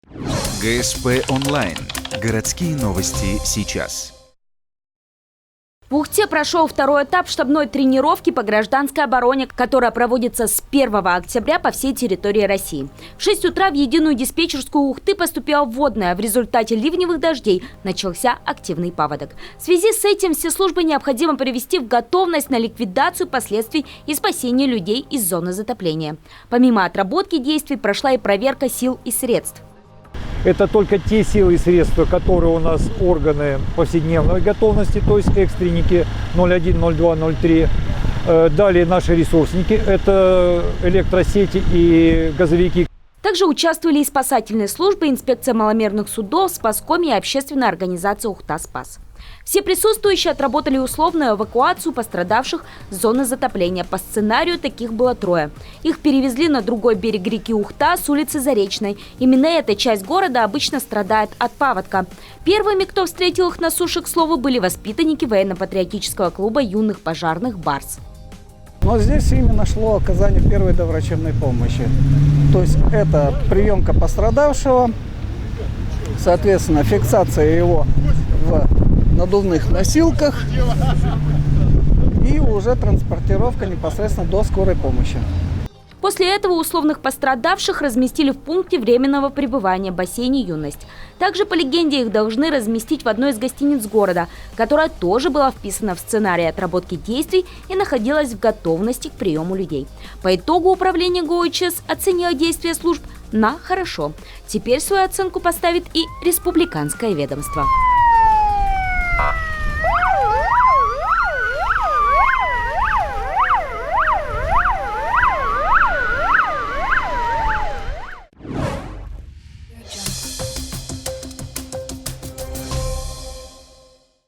ГСП онлайн. Городские новости сейчас. В Ухте прошел второй этап штабной тренировки по гражданской обороне, которая проводится с 1 октября по всей территории России. В 6 утра в единую диспетчерскую Ухты поступила вводная. В результате ливневых дождей начался активный паводок. В связи с этим все службы необходимо привести в готовность на ликвидацию последствий и спасение людей из зоны затопления. Помимо отработки действий прошла и проверка сил и средств. Это только те силы и средства, которые у нас органы повседневной готовности, то есть экстренники 01, 02, 03. Далее наши ресурсники, это электросети и газовики. Также участвовали и спасательные службы, инспекция маломерных судов, Спаском и общественная организация «Ухта-Спас». Все присутствующие отработали условную эвакуацию пострадавших с зоны затопления. По сценарию таких было 3. Их перевезли на другой берег реки Ухта с улицы Заречной. Именно эта часть города обычно страдает от паводка. Первыми, кто встретил их на суше, к слову, были воспитанники военно-патриотического клуба юных пожарных «Барс». Но здесь именно шло оказание первой доврачебной помощи. То есть это приемка пострадавшего, соответственно, фиксация его в надувных носилках и уже транспортировка непосредственно до скорой помощи. После этого условных пострадавших разместили в пункте временного пребывания бассейне «Юность». Также, по легенде, их должны разместить в одной из гостиниц города, которая тоже была вписана в сценарий отработки действий и находилась в готовности к приему людей. По итогу управление ГОЧС оценило действия служб на хорошо. Теперь свою оценку поставит и республиканское ведомство.